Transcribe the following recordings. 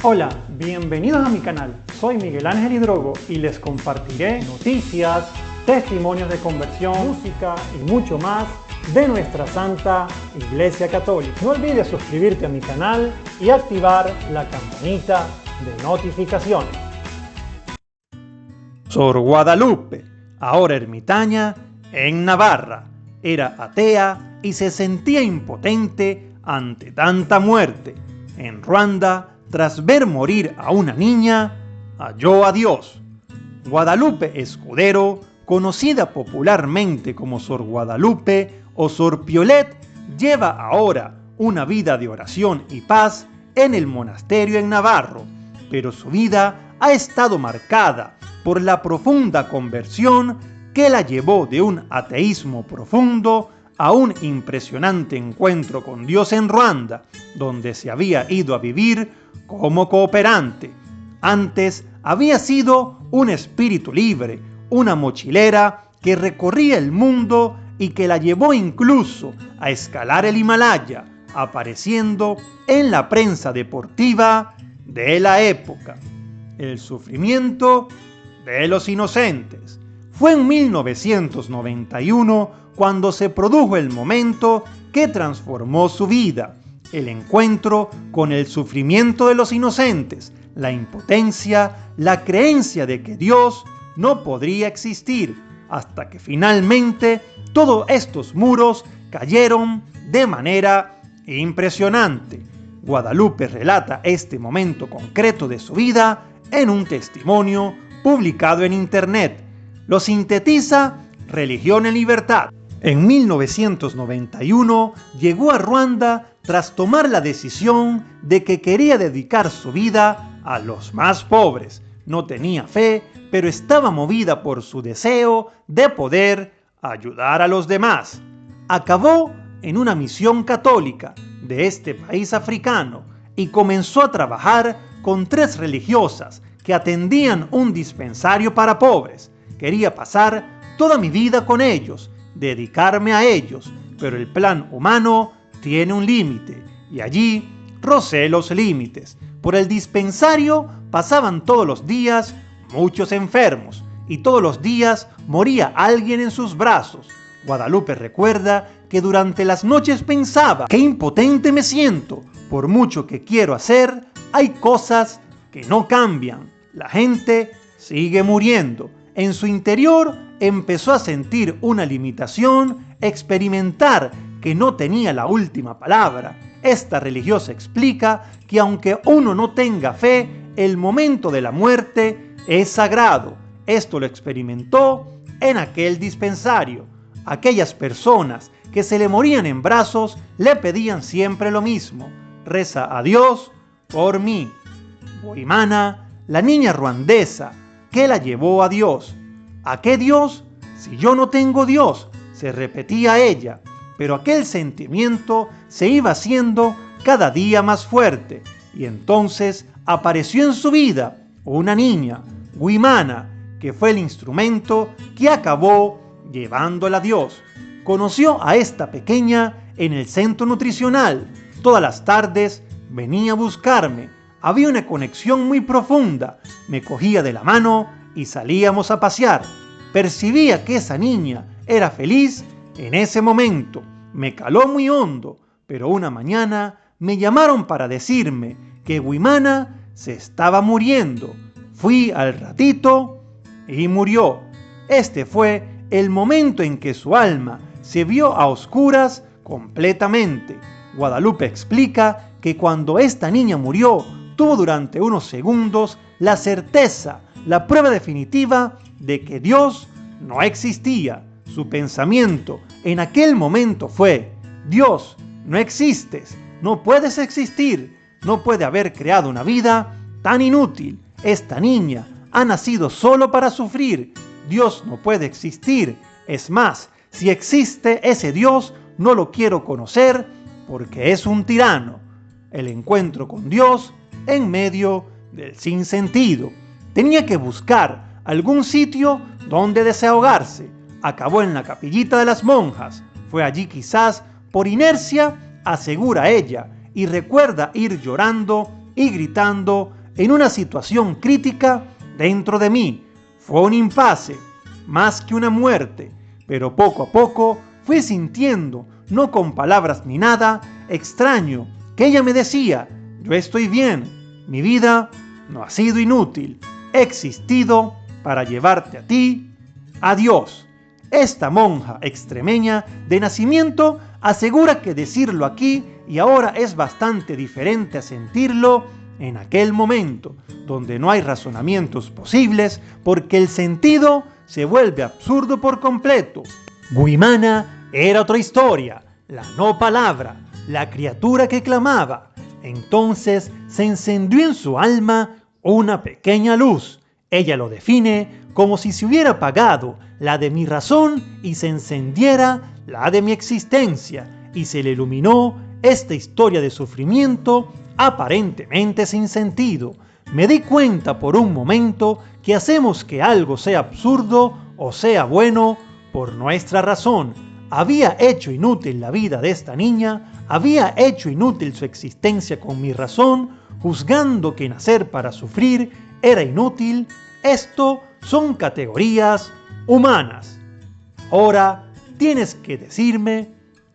Hola, bienvenidos a mi canal. Soy Miguel Ángel Hidrogo y les compartiré noticias, testimonios de conversión, música y mucho más de nuestra Santa Iglesia Católica. No olvides suscribirte a mi canal y activar la campanita de notificaciones. Sor Guadalupe, ahora ermitaña en Navarra, era atea y se sentía impotente ante tanta muerte. En Ruanda, tras ver morir a una niña, halló a Dios. Guadalupe Escudero, conocida popularmente como Sor Guadalupe o Sor Piolet, lleva ahora una vida de oración y paz en el monasterio en Navarro, pero su vida ha estado marcada por la profunda conversión que la llevó de un ateísmo profundo a un impresionante encuentro con Dios en Ruanda, donde se había ido a vivir como cooperante. Antes había sido un espíritu libre, una mochilera que recorría el mundo y que la llevó incluso a escalar el Himalaya, apareciendo en la prensa deportiva de la época. El sufrimiento de los inocentes. Fue en 1991 cuando se produjo el momento que transformó su vida, el encuentro con el sufrimiento de los inocentes, la impotencia, la creencia de que Dios no podría existir, hasta que finalmente todos estos muros cayeron de manera impresionante. Guadalupe relata este momento concreto de su vida en un testimonio publicado en internet. Lo sintetiza Religión en Libertad. En 1991 llegó a Ruanda tras tomar la decisión de que quería dedicar su vida a los más pobres. No tenía fe, pero estaba movida por su deseo de poder ayudar a los demás. Acabó en una misión católica de este país africano y comenzó a trabajar con 3 religiosas que atendían un dispensario para pobres. Quería pasar toda mi vida con ellos, dedicarme a ellos, pero el plan humano tiene un límite, y allí rocé los límites. Por el dispensario pasaban todos los días muchos enfermos, y todos los días moría alguien en sus brazos. Guadalupe recuerda que durante las noches pensaba: qué impotente me siento, por mucho que quiero hacer, hay cosas que no cambian, la gente sigue muriendo. En su interior empezó a sentir una limitación, experimentar que no tenía la última palabra. Esta religiosa explica que aunque uno no tenga fe, el momento de la muerte es sagrado. Esto lo experimentó en aquel dispensario. Aquellas personas que se le morían en brazos le pedían siempre lo mismo: reza a Dios por mí. Guimana, la niña ruandesa que la llevó a Dios. ¿A qué Dios? Si yo no tengo Dios, se repetía ella, pero aquel sentimiento se iba haciendo cada día más fuerte, y entonces apareció en su vida una niña, Guimana, que fue el instrumento que acabó llevándola a Dios. Conoció a esta pequeña en el centro nutricional. Todas las tardes venía a buscarme. Había una conexión muy profunda. Me cogía de la mano y salíamos a pasear. Percibía que esa niña era feliz en ese momento. Me caló muy hondo, pero una mañana me llamaron para decirme que Guimana se estaba muriendo. Fui al ratito y murió. Este fue el momento en que su alma se vio a oscuras completamente. Guadalupe explica que cuando esta niña murió, tuvo durante unos segundos la certeza, la prueba definitiva de que Dios no existía. Su pensamiento en aquel momento fue: Dios, no existes, no puedes existir, no puede haber creado una vida tan inútil. Esta niña ha nacido solo para sufrir. Dios no puede existir. Es más, si existe ese Dios, no lo quiero conocer porque es un tirano. El encuentro con Dios en medio del sinsentido. Tenía que buscar algún sitio donde desahogarse. Acabó en la capillita de las monjas. Fue allí quizás por inercia, asegura ella, y recuerda ir llorando y gritando en una situación crítica dentro de mí. Fue un impasse, más que una muerte, pero poco a poco fui sintiendo, no con palabras ni nada, extraño, que ella me decía: yo estoy bien, mi vida no ha sido inútil, he existido para llevarte a ti, a Dios. Esta monja extremeña de nacimiento asegura que decirlo aquí y ahora es bastante diferente a sentirlo en aquel momento, donde no hay razonamientos posibles porque el sentido se vuelve absurdo por completo. Guimana era otra historia, la no palabra, la criatura que clamaba. Entonces se encendió en su alma una pequeña luz. Ella lo define como si se hubiera apagado la de mi razón y se encendiera la de mi existencia, y se le iluminó esta historia de sufrimiento aparentemente sin sentido. Me di cuenta por un momento que hacemos que algo sea absurdo o sea bueno por nuestra razón. Había hecho inútil la vida de esta niña, había hecho inútil su existencia con mi razón, juzgando que nacer para sufrir era inútil. Esto son categorías humanas. Ahora tienes que decirme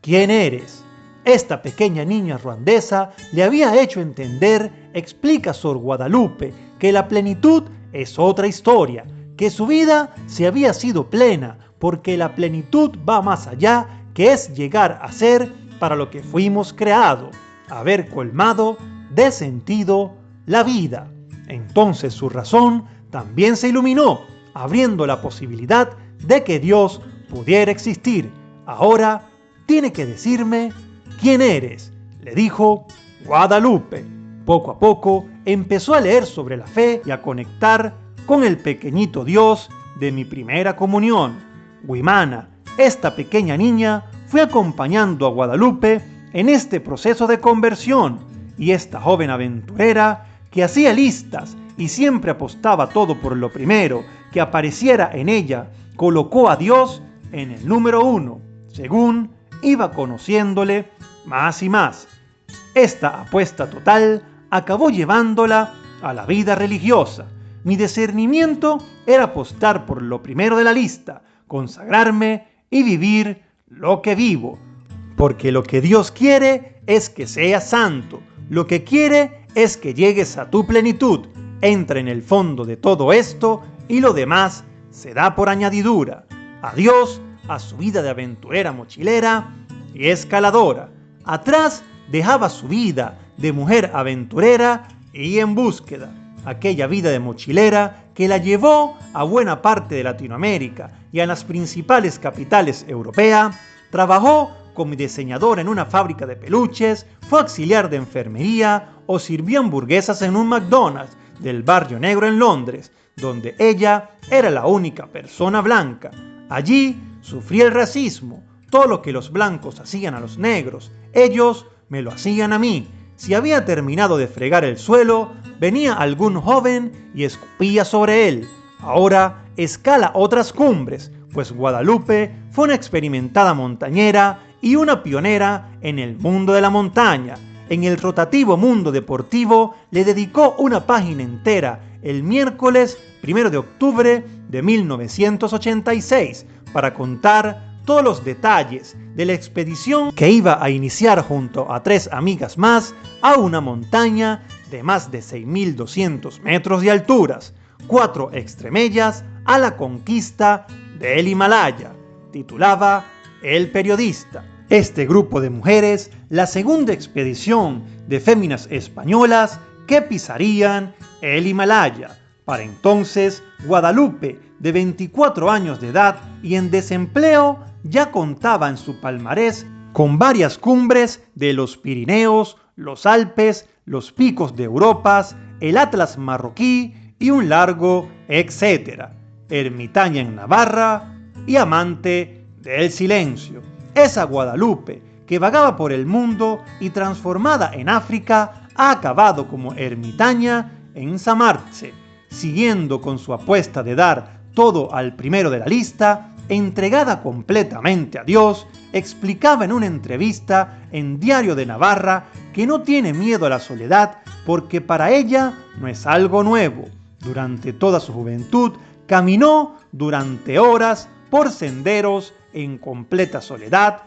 quién eres. Esta pequeña niña ruandesa le había hecho entender, explica Sor Guadalupe, que la plenitud es otra historia, que su vida se había sido plena, porque la plenitud va más allá, que es llegar a ser para lo que fuimos creados, haber colmado de sentido la vida. Entonces su razón también se iluminó, abriendo la posibilidad de que Dios pudiera existir. Ahora tiene que decirme quién eres, le dijo Guadalupe. Poco a poco empezó a leer sobre la fe y a conectar con el pequeñito Dios de mi primera comunión. Guimana, esta pequeña niña, fue acompañando a Guadalupe en este proceso de conversión, y esta joven aventurera que hacía listas y siempre apostaba todo por lo primero que apareciera en ella, colocó a Dios en el número 1, según iba conociéndole más y más. Esta apuesta total acabó llevándola a la vida religiosa. Mi discernimiento era apostar por lo primero de la lista, consagrarme y vivir lo que vivo. Porque lo que Dios quiere es que seas santo, lo que quiere es que llegues a tu plenitud. Entra en el fondo de todo esto y lo demás se da por añadidura. Adiós a su vida de aventurera mochilera y escaladora. Atrás dejaba su vida de mujer aventurera y en búsqueda. Aquella vida de mochilera que la llevó a buena parte de Latinoamérica y a las principales capitales europeas. Trabajó como diseñadora en una fábrica de peluches, fue auxiliar de enfermería o sirvió hamburguesas en un McDonald's del barrio negro en Londres, donde ella era la única persona blanca. Allí sufría el racismo, todo lo que los blancos hacían a los negros, ellos me lo hacían a mí. Si había terminado de fregar el suelo, venía algún joven y escupía sobre él. Ahora escala otras cumbres, pues Guadalupe fue una experimentada montañera y una pionera en el mundo de la montaña. En el rotativo mundo deportivo le dedicó una página entera el miércoles 1 de octubre de 1986 para contar todos los detalles de la expedición que iba a iniciar junto a 3 amigas más a una montaña de más de 6.200 metros de alturas, 4 extremellas a la conquista del Himalaya. Titulaba El Periodista. Este grupo de mujeres, la segunda expedición de féminas españolas que pisarían el Himalaya. Para entonces, Guadalupe, de 24 años de edad y en desempleo, ya contaba en su palmarés con varias cumbres de los Pirineos, los Alpes, los picos de Europa, el Atlas marroquí y un largo etcétera. Ermitaña en Navarra y amante del silencio. Esa Guadalupe que vagaba por el mundo y transformada en África ha acabado como ermitaña en Samarce, siguiendo con su apuesta de dar todo al primero de la lista, entregada completamente a Dios. Explicaba en una entrevista en Diario de Navarra que no tiene miedo a la soledad porque para ella no es algo nuevo. Durante toda su juventud caminó durante horas por senderos en completa soledad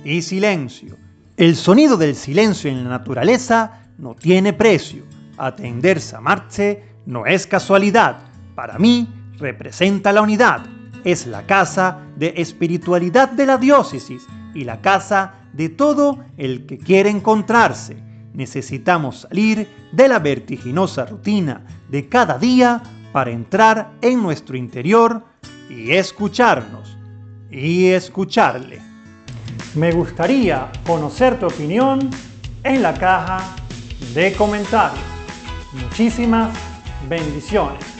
y silencio. El sonido del silencio en la naturaleza no tiene precio. Atender Samartse no es casualidad. Para mí representa la unidad. Es la casa de espiritualidad de la diócesis y la casa de todo el que quiere encontrarse. Necesitamos salir de la vertiginosa rutina de cada día para entrar en nuestro interior y escucharnos y escucharle. Me gustaría conocer tu opinión en la caja de comentarios. Muchísimas bendiciones.